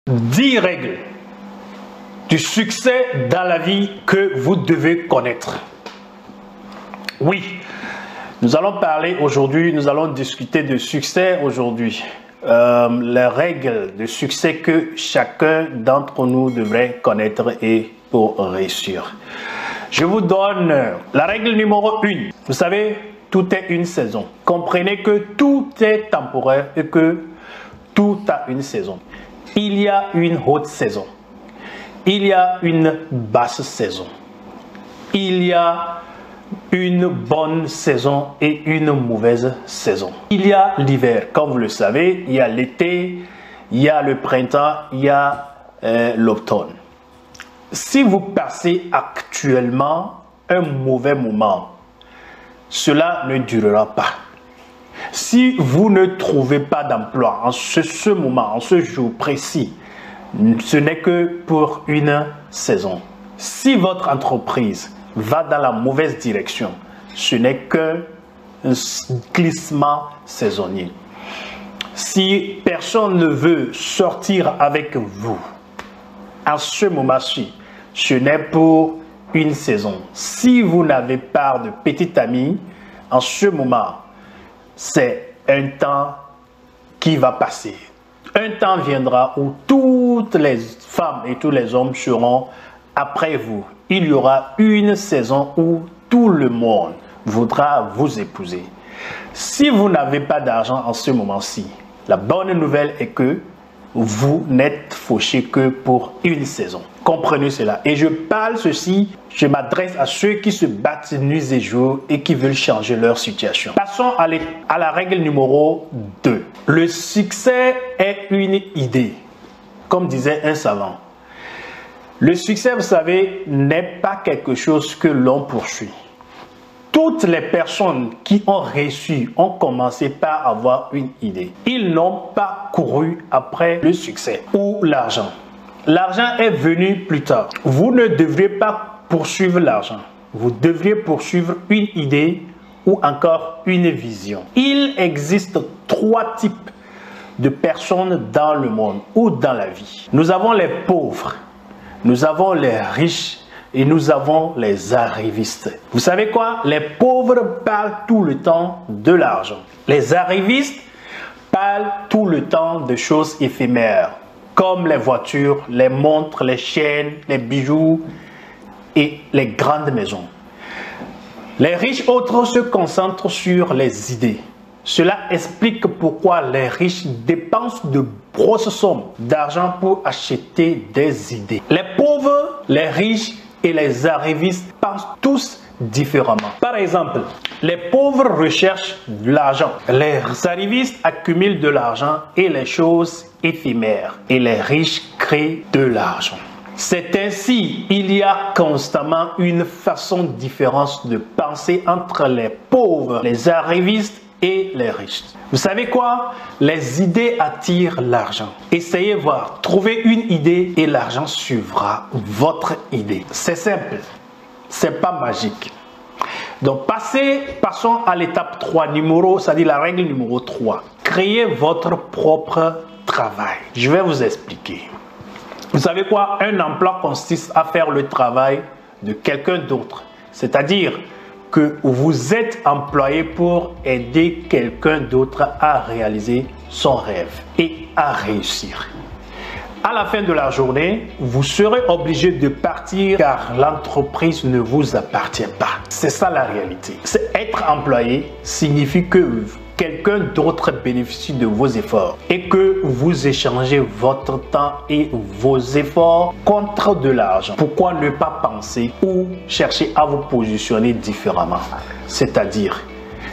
10 règles du succès dans la vie que vous devez connaître. Oui, nous allons parler aujourd'hui, nous allons discuter de succès aujourd'hui. Les règles de succès que chacun d'entre nous devrait connaître et pour réussir. Je vous donne la règle numéro 1. Vous savez, tout est une saison. Comprenez que tout est temporaire et que tout a une saison. Il y a une haute saison. Il y a une basse saison. Il y a une bonne saison et une mauvaise saison. Il y a l'hiver, comme vous le savez, il y a l'été, il y a le printemps, il y a l'automne. Si vous passez actuellement un mauvais moment, cela ne durera pas. Si vous ne trouvez pas d'emploi en ce moment, en ce jour précis, ce n'est que pour une saison. Si votre entreprise va dans la mauvaise direction, ce n'est qu'un glissement saisonnier. Si personne ne veut sortir avec vous, à ce moment-ci, ce n'est pour une saison. Si vous n'avez pas de petit ami, en ce moment, c'est un temps qui va passer. Un temps viendra où toutes les femmes et tous les hommes seront après vous. Il y aura une saison où tout le monde voudra vous épouser. Si vous n'avez pas d'argent en ce moment-ci, la bonne nouvelle est que vous n'êtes fauché que pour une saison. Comprenez cela. Et je parle ceci, je m'adresse à ceux qui se battent nuit et jour et qui veulent changer leur situation. Passons à la règle numéro 2. Le succès est une idée, comme disait un savant. Le succès, vous savez, n'est pas quelque chose que l'on poursuit. Toutes les personnes qui ont réussi ont commencé par avoir une idée. Ils n'ont pas couru après le succès ou l'argent. L'argent est venu plus tard. Vous ne devriez pas poursuivre l'argent. Vous devriez poursuivre une idée ou encore une vision. Il existe 3 types de personnes dans le monde ou dans la vie. Nous avons les pauvres, nous avons les riches et nous avons les arrivistes. Vous savez quoi? Les pauvres parlent tout le temps de l'argent. Les arrivistes parlent tout le temps de choses éphémères, comme les voitures, les montres, les chaînes, les bijoux et les grandes maisons. Les riches autres se concentrent sur les idées. Cela explique pourquoi les riches dépensent de grosses sommes d'argent pour acheter des idées. Les pauvres, les riches et les arrivistes pensent tous différemment. Par exemple, les pauvres recherchent de l'argent. Les arrivistes accumulent de l'argent et les choses éphémères. Et les riches créent de l'argent. C'est ainsi, il y a constamment une façon différente de penser entre les pauvres, les arrivistes et les riches. Vous savez quoi? Les idées attirent l'argent. Essayez voir, trouvez une idée et l'argent suivra votre idée. C'est simple, c'est pas magique. Donc passons à l'étape 3, c'est-à-dire la règle numéro 3. Créez votre propre travail. Je vais vous expliquer. Vous savez quoi? Un emploi consiste à faire le travail de quelqu'un d'autre. C'est-à-dire que vous êtes employé pour aider quelqu'un d'autre à réaliser son rêve et à réussir. À la fin de la journée, vous serez obligé de partir car l'entreprise ne vous appartient pas. C'est ça la réalité. Être employé signifie que quelqu'un d'autre bénéficie de vos efforts et que vous échangez votre temps et vos efforts contre de l'argent. Pourquoi ne pas penser ou chercher à vous positionner différemment? C'est-à-dire,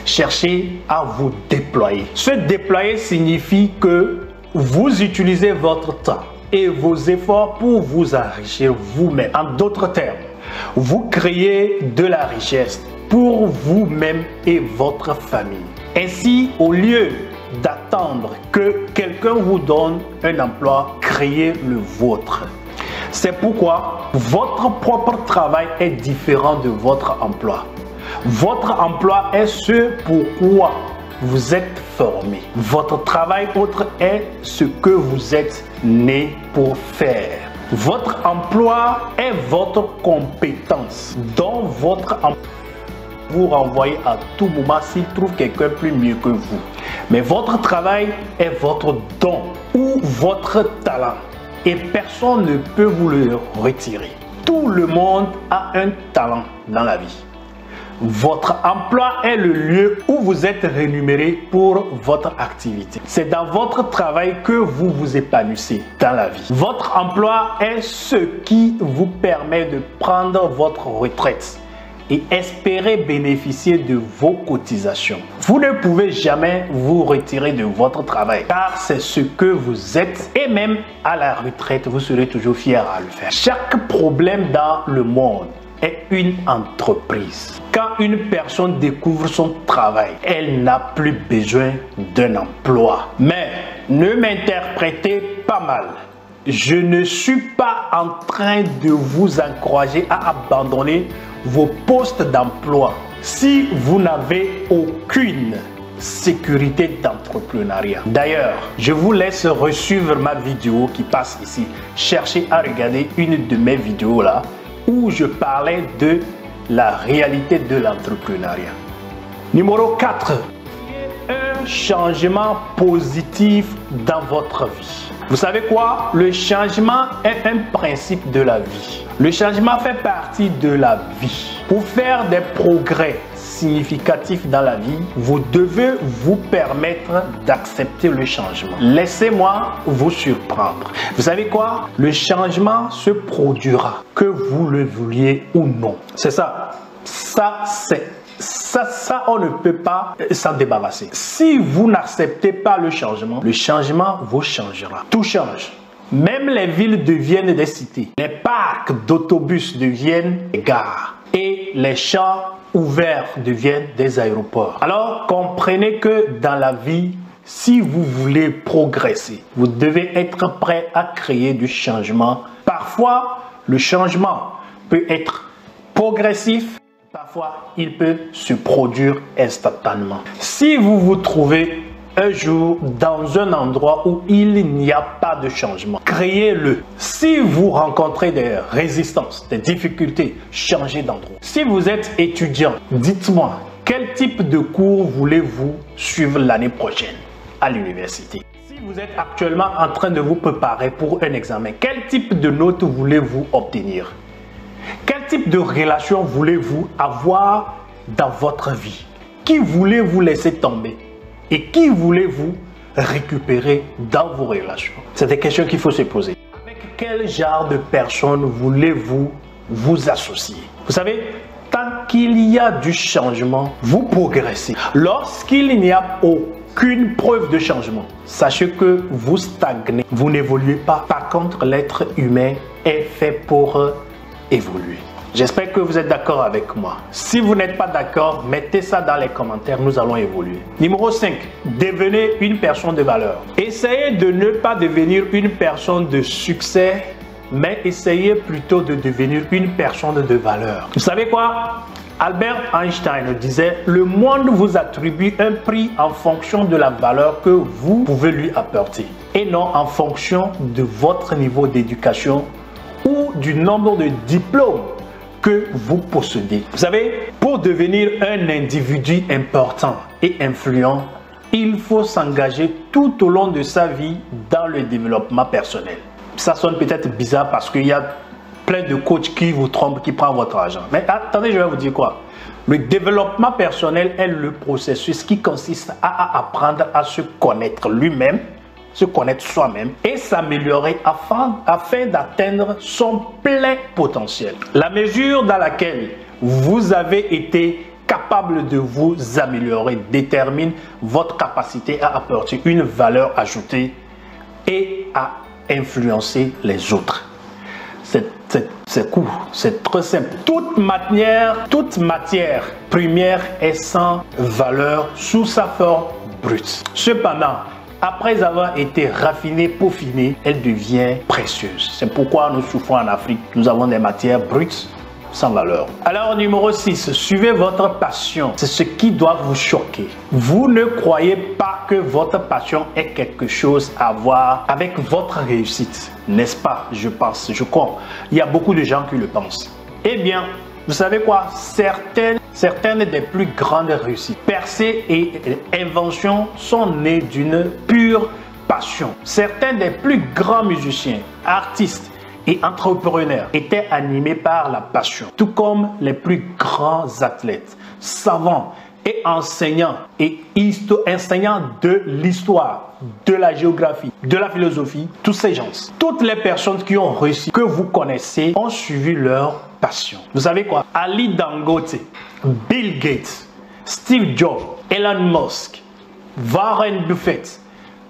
chercher à vous déployer. Se déployer signifie que vous utilisez votre temps et vos efforts pour vous enrichir vous-même. En d'autres termes, vous créez de la richesse pour vous-même et votre famille. Ainsi, au lieu d'attendre que quelqu'un vous donne un emploi, créez le vôtre. C'est pourquoi votre propre travail est différent de votre emploi. Votre emploi est ce pourquoi vous êtes formé. Votre travail autre est ce que vous êtes né pour faire. Votre emploi est votre compétence dont votre emploi vous renvoyez à tout moment s'il trouve quelqu'un plus mieux que vous. Mais votre travail est votre don ou votre talent et personne ne peut vous le retirer. Tout le monde a un talent dans la vie. Votre emploi est le lieu où vous êtes rémunéré pour votre activité. C'est dans votre travail que vous vous épanouissez dans la vie. Votre emploi est ce qui vous permet de prendre votre retraite et espérer bénéficier de vos cotisations. Vous ne pouvez jamais vous retirer de votre travail car c'est ce que vous êtes et même à la retraite, vous serez toujours fier à le faire. Chaque problème dans le monde est une entreprise. Quand une personne découvre son travail, elle n'a plus besoin d'un emploi. Mais ne m'interprétez pas mal. Je ne suis pas en train de vous encourager à abandonner vos postes d'emploi si vous n'avez aucune sécurité d'entrepreneuriat. D'ailleurs, je vous laisse resuivre ma vidéo qui passe ici. Cherchez à regarder une de mes vidéos là où je parlais de la réalité de l'entrepreneuriat. Numéro 4. Un changement positif dans votre vie. Vous savez quoi? Le changement est un principe de la vie. Le changement fait partie de la vie. Pour faire des progrès significatifs dans la vie, vous devez vous permettre d'accepter le changement. Laissez-moi vous surprendre. Vous savez quoi? Le changement se produira, que vous le vouliez ou non. C'est ça. Ça, on ne peut pas s'en débarrasser. Si vous n'acceptez pas le changement vous changera. Tout change. Même les villes deviennent des cités. Les parcs d'autobus deviennent des gares. Et les champs ouverts deviennent des aéroports. Alors, comprenez que dans la vie, si vous voulez progresser, vous devez être prêt à créer du changement. Parfois, le changement peut être progressif. Parfois, il peut se produire instantanément. Si vous vous trouvez un jour dans un endroit où il n'y a pas de changement, créez-le. Si vous rencontrez des résistances, des difficultés, changez d'endroit. Si vous êtes étudiant, dites-moi, quel type de cours voulez-vous suivre l'année prochaine à l'université? Si vous êtes actuellement en train de vous préparer pour un examen, quel type de notes voulez-vous obtenir? Quel type de relation voulez-vous avoir dans votre vie? Qui voulez-vous laisser tomber? Et qui voulez-vous récupérer dans vos relations? C'est des questions qu'il faut se poser. Avec quel genre de personnes voulez-vous vous associer? Vous savez, tant qu'il y a du changement, vous progressez. Lorsqu'il n'y a aucune preuve de changement, sachez que vous stagnez, vous n'évoluez pas. Par contre, l'être humain est fait pour évoluer. J'espère que vous êtes d'accord avec moi. Si vous n'êtes pas d'accord, mettez ça dans les commentaires, nous allons évoluer. Numéro 5, devenez une personne de valeur. Essayez de ne pas devenir une personne de succès, mais essayez plutôt de devenir une personne de valeur. Vous savez quoi? Albert Einstein disait, le monde vous attribue un prix en fonction de la valeur que vous pouvez lui apporter et non en fonction de votre niveau d'éducation ou du nombre de diplômes que vous possédez. Vous savez, pour devenir un individu important et influent, il faut s'engager tout au long de sa vie dans le développement personnel. Ça sonne peut-être bizarre parce qu'il y a plein de coachs qui vous trompent, qui prennent votre argent. Mais attendez, je vais vous dire quoi. Le développement personnel est le processus qui consiste à apprendre à se connaître lui-même, se connaître soi-même et s'améliorer afin d'atteindre son plein potentiel. La mesure dans laquelle vous avez été capable de vous améliorer détermine votre capacité à apporter une valeur ajoutée et à influencer les autres. C'est court, c'est très simple. Toute matière première est sans valeur sous sa forme brute. Cependant, après avoir été raffinée, peaufinée, elle devient précieuse. C'est pourquoi nous souffrons en Afrique. Nous avons des matières brutes sans valeur. Alors, numéro 6, suivez votre passion. C'est ce qui doit vous choquer. Vous ne croyez pas que votre passion ait quelque chose à voir avec votre réussite, n'est-ce pas? Je pense, je crois. Il y a beaucoup de gens qui le pensent. Eh bien, vous savez quoi? Certaines des plus grandes réussites, percées et inventions sont nées d'une pure passion. Certains des plus grands musiciens, artistes et entrepreneurs étaient animés par la passion, tout comme les plus grands athlètes, savants et enseignants de l'histoire, de la géographie, de la philosophie, tous ces gens. Toutes les personnes qui ont réussi, que vous connaissez, ont suivi leur passion. Vous savez quoi? Ali Dangote, Bill Gates, Steve Jobs, Elon Musk, Warren Buffett,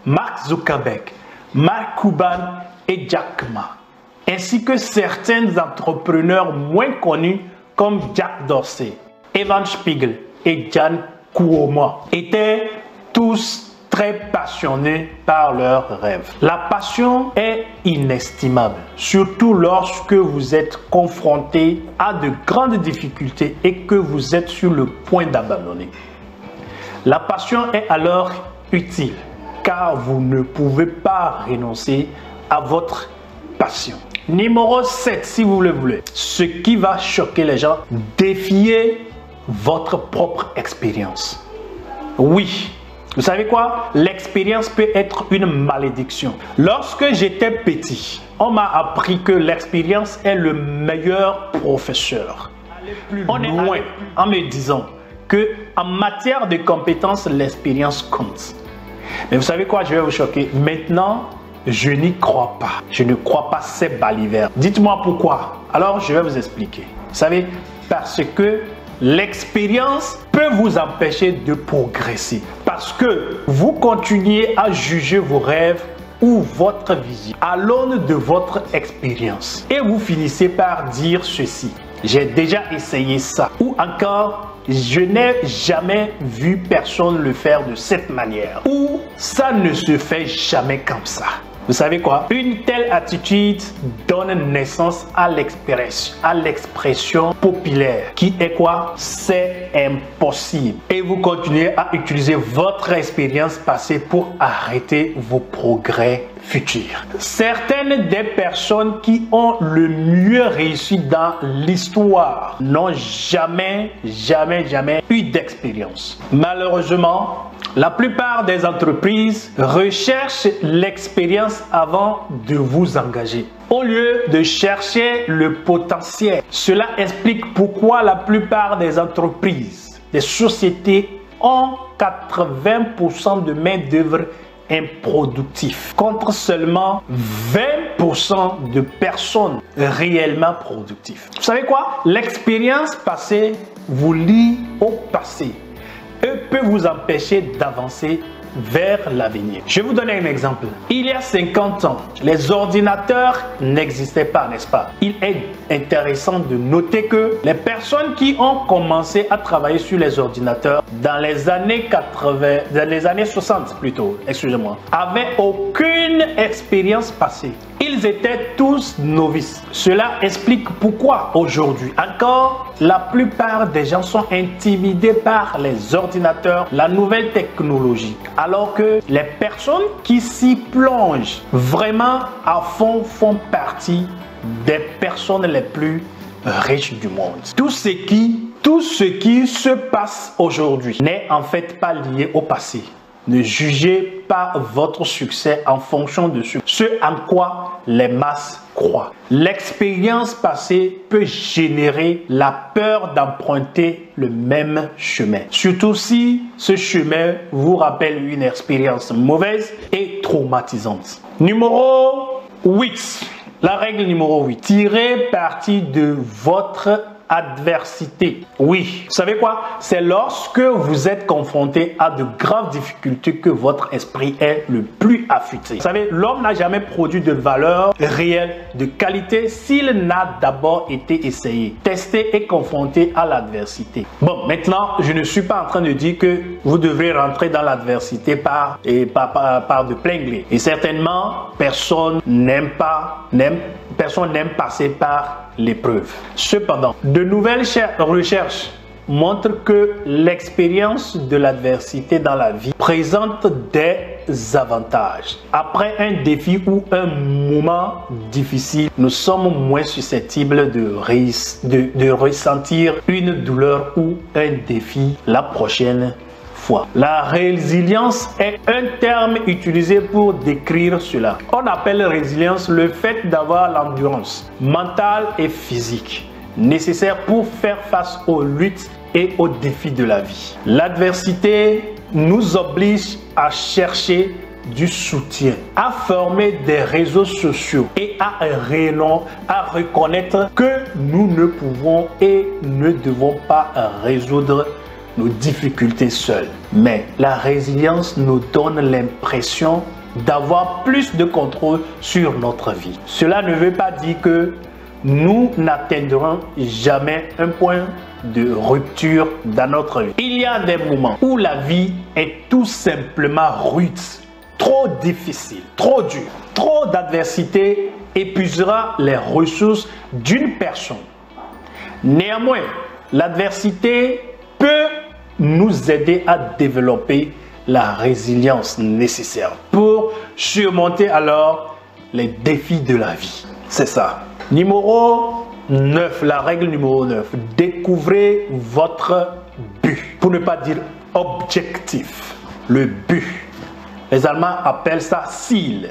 Mark Zuckerberg, Mark Cuban et Jack Ma, ainsi que certains entrepreneurs moins connus comme Jack Dorsey, Evan Spiegel et Jan Kouma, étaient tous très passionnés par leurs rêves. La passion est inestimable, surtout lorsque vous êtes confronté à de grandes difficultés et que vous êtes sur le point d'abandonner. La passion est alors utile, car vous ne pouvez pas renoncer à votre passion. Numéro 7, si vous le voulez, ce qui va choquer les gens, défiez votre propre expérience. Oui, vous savez quoi? L'expérience peut être une malédiction. Lorsque j'étais petit, on m'a appris que l'expérience est le meilleur professeur. On est loin en me disant que en matière de compétences, l'expérience compte. Mais vous savez quoi? Je vais vous choquer. Maintenant, je n'y crois pas. Je ne crois pas ces balivernes. Dites-moi pourquoi. Alors, je vais vous expliquer. Vous savez, parce que l'expérience peut vous empêcher de progresser. Parce que vous continuez à juger vos rêves ou votre vision à l'aune de votre expérience. Et vous finissez par dire ceci: j'ai déjà essayé ça. Ou encore, je n'ai jamais vu personne le faire de cette manière. Ou ça ne se fait jamais comme ça. Vous savez quoi? Une telle attitude donne naissance à l'expression populaire qui est quoi? C'est impossible. Et vous continuez à utiliser votre expérience passée pour arrêter vos progrès futurs. Certaines des personnes qui ont le mieux réussi dans l'histoire n'ont jamais eu d'expérience. Malheureusement, la plupart des entreprises recherchent l'expérience avant de vous engager, au lieu de chercher le potentiel. Cela explique pourquoi la plupart des entreprises, des sociétés ont 80% de main-d'œuvre improductifs contre seulement 20% de personnes réellement productives. Vous savez quoi? L'expérience passée vous lie au passé et peut vous empêcher d'avancer vers l'avenir. Je vais vous donner un exemple. Il y a 50 ans, les ordinateurs n'existaient pas, n'est-ce pas? Il est intéressant de noter que les personnes qui ont commencé à travailler sur les ordinateurs dans les années 60 plutôt, excusez-moi, avaient aucune expérience passée. Ils étaient tous novices. Cela explique pourquoi aujourd'hui encore, la plupart des gens sont intimidés par les ordinateurs, la nouvelle technologie. Alors que les personnes qui s'y plongent vraiment à fond font partie des personnes les plus riches du monde. Tout ce qui se passe aujourd'hui n'est en fait pas lié au passé. Ne jugez pas votre succès en fonction de ce en quoi les masses croient. L'expérience passée peut générer la peur d'emprunter le même chemin. Surtout si ce chemin vous rappelle une expérience mauvaise et traumatisante. Numéro 8. La règle numéro 8. Tirez parti de votre adversité. Oui, vous savez quoi? C'est lorsque vous êtes confronté à de graves difficultés que votre esprit est le plus affûté. Vous savez, l'homme n'a jamais produit de valeur réelle, de qualité, s'il n'a d'abord été essayé, testé et confronté à l'adversité. Bon, maintenant, je ne suis pas en train de dire que vous devrez rentrer dans l'adversité par de plein gré. Et certainement, personne personnes n'aiment passer par l'épreuve. Cependant, de nouvelles recherches montrent que l'expérience de l'adversité dans la vie présente des avantages. Après un défi ou un moment difficile, nous sommes moins susceptibles de ressentir une douleur ou un défi la prochaine fois. La résilience est un terme utilisé pour décrire cela. On appelle résilience le fait d'avoir l'endurance mentale et physique nécessaire pour faire face aux luttes et aux défis de la vie. L'adversité nous oblige à chercher du soutien, à former des réseaux sociaux et à reconnaître que nous ne pouvons et ne devons pas résoudre nos difficultés seuls. Mais la résilience nous donne l'impression d'avoir plus de contrôle sur notre vie. Cela ne veut pas dire que nous n'atteindrons jamais un point de rupture dans notre vie. Il y a des moments où la vie est tout simplement rude, trop difficile, trop dure. Trop d'adversité épuisera les ressources d'une personne. Néanmoins, l'adversité peut nous aider à développer la résilience nécessaire pour surmonter alors les défis de la vie. C'est ça. Numéro 9, la règle numéro 9. Découvrez votre but. Pour ne pas dire objectif. Le but. Les Allemands appellent ça Ziel.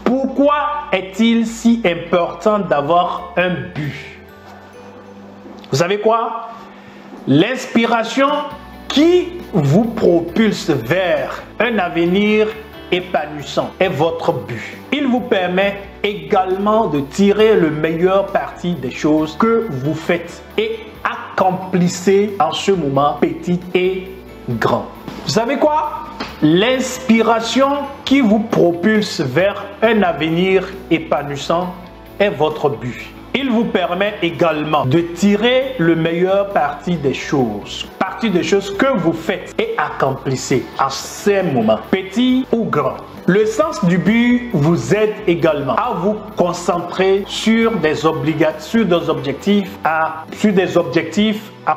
Pourquoi est-il si important d'avoir un but? Vous savez quoi? L'inspiration qui vous propulse vers un avenir épanouissant est votre but. Il vous permet également de tirer le meilleur parti des choses que vous faites et accomplissez en ce moment petit et grand. Vous savez quoi? L'inspiration qui vous propulse vers un avenir épanouissant est votre but. Il vous permet également de tirer le meilleur parti des choses que vous faites et accomplissez à ces moments, petits ou grands. Le sens du but vous aide également à vous concentrer sur des objectifs à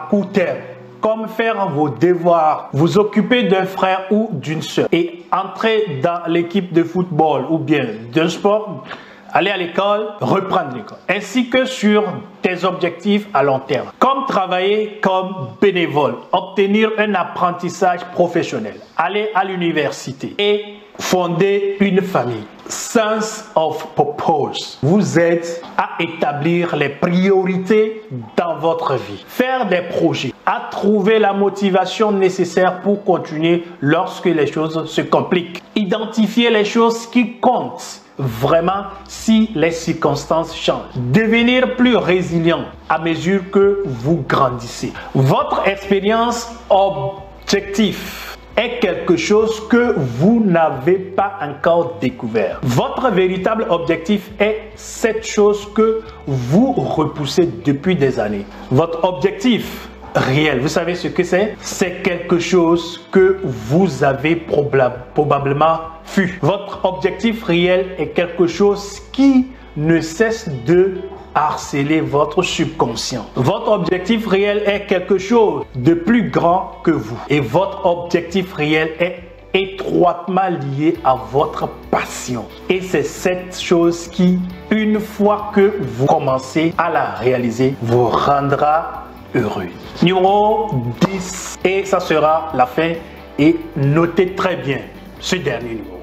court terme, comme faire vos devoirs, vous occuper d'un frère ou d'une sœur et entrer dans l'équipe de football ou bien d'un sport, aller à l'école, reprendre l'école, ainsi que sur des objectifs à long terme, comme travailler comme bénévole, obtenir un apprentissage professionnel, aller à l'université et fonder une famille. Sense of purpose vous aide à établir les priorités dans votre vie, faire des projets, à trouver la motivation nécessaire pour continuer lorsque les choses se compliquent, identifier les choses qui comptent vraiment si les circonstances changent. Devenir plus résilient à mesure que vous grandissez. Votre expérience objective est quelque chose que vous n'avez pas encore découvert. Votre véritable objectif est cette chose que vous repoussez depuis des années. Votre objectif réel, vous savez ce que c'est? C'est quelque chose que vous avez probablement fui. Votre objectif réel est quelque chose qui ne cesse de harceler votre subconscient. Votre objectif réel est quelque chose de plus grand que vous. Et votre objectif réel est étroitement lié à votre passion. Et c'est cette chose qui, une fois que vous commencez à la réaliser, vous rendra heureux. Numéro 10, et ça sera la fin, et notez très bien ce dernier numéro.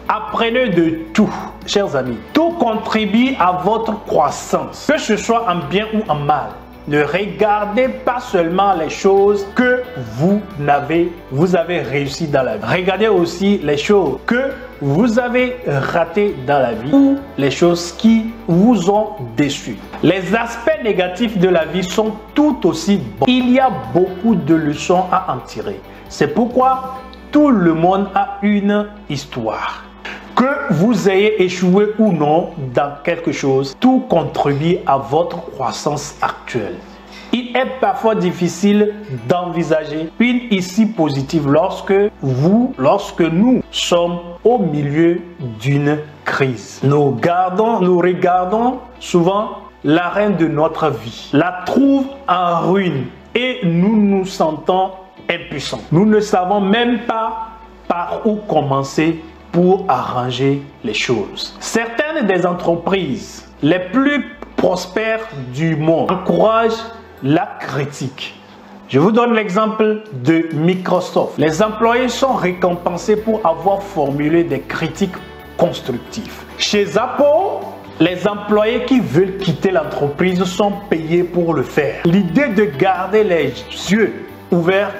Apprenez de tout, chers amis. Tout contribue à votre croissance, que ce soit en bien ou en mal. Ne regardez pas seulement les choses que vous avez réussi dans la vie. Regardez aussi les choses que vous avez ratées dans la vie ou les choses qui vous ont déçu. Les aspects négatifs de la vie sont tout aussi bons. Il y a beaucoup de leçons à en tirer. C'est pourquoi tout le monde a une histoire. Que vous ayez échoué ou non dans quelque chose, tout contribue à votre croissance actuelle. Il est parfois difficile d'envisager une issue positive lorsque nous sommes au milieu d'une crise. Nous regardons souvent la reine de notre vie, la trouve en ruine et nous nous sentons impuissants. Nous ne savons même pas par où commencer pour arranger les choses. Certaines des entreprises les plus prospères du monde encouragent la critique. Je vous donne l'exemple de Microsoft. Les employés sont récompensés pour avoir formulé des critiques constructives. Chez Apple, les employés qui veulent quitter l'entreprise sont payés pour le faire. L'idée de garder les yeux ouverts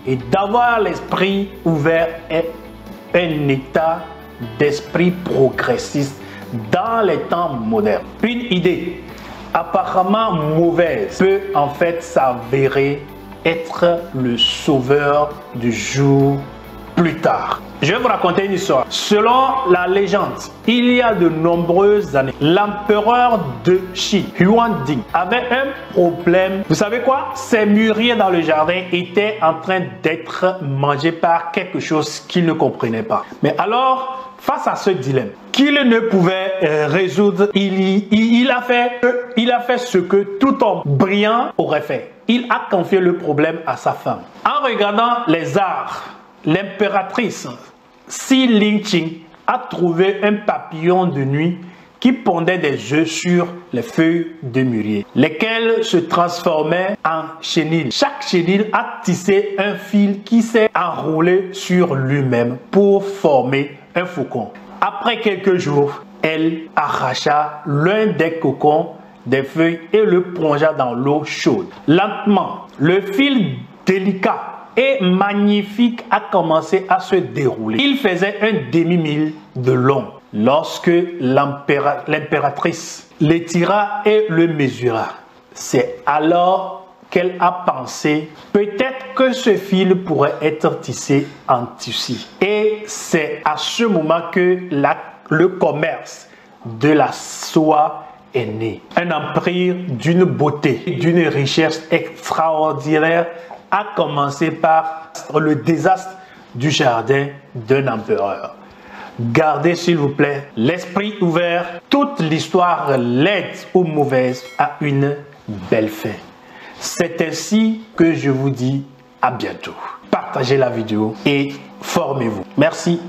et d'avoir l'esprit ouvert est un état d'esprit progressiste dans les temps modernes. Une idée apparemment mauvaise peut en fait s'avérer être le sauveur du jour plus tard. Je vais vous raconter une histoire. Selon la légende, il y a de nombreuses années, l'empereur de Chine, Huangdi, avait un problème. Vous savez quoi? Ses mûriers dans le jardin étaient en train d'être mangés par quelque chose qu'il ne comprenait pas. Mais alors, face à ce dilemme qu'il ne pouvait résoudre, il a fait ce que tout homme brillant aurait fait. Il a confié le problème à sa femme. En regardant les arts, l'impératrice Si Lingqing a trouvé un papillon de nuit qui pondait des œufs sur les feuilles de mûrier, lesquelles se transformaient en chenilles. Chaque chenille a tissé un fil qui s'est enroulé sur lui-même pour former un faucon. Après quelques jours, elle arracha l'un des cocons des feuilles et le plongea dans l'eau chaude. Lentement, le fil délicat et magnifique a commencé à se dérouler. Il faisait un demi-mille de long. Lorsque l'impératrice l'étira et le mesura, c'est alors qu'elle a pensé peut-être que ce fil pourrait être tissé en tissu. Et c'est à ce moment que le commerce de la soie est né. Un empire d'une beauté et d'une richesse extraordinaire a commencé par le désastre du jardin d'un empereur. Gardez s'il vous plaît l'esprit ouvert. Toute l'histoire, laide ou mauvaise, a une belle fin. C'est ainsi que je vous dis à bientôt. Partagez la vidéo et formez-vous. Merci.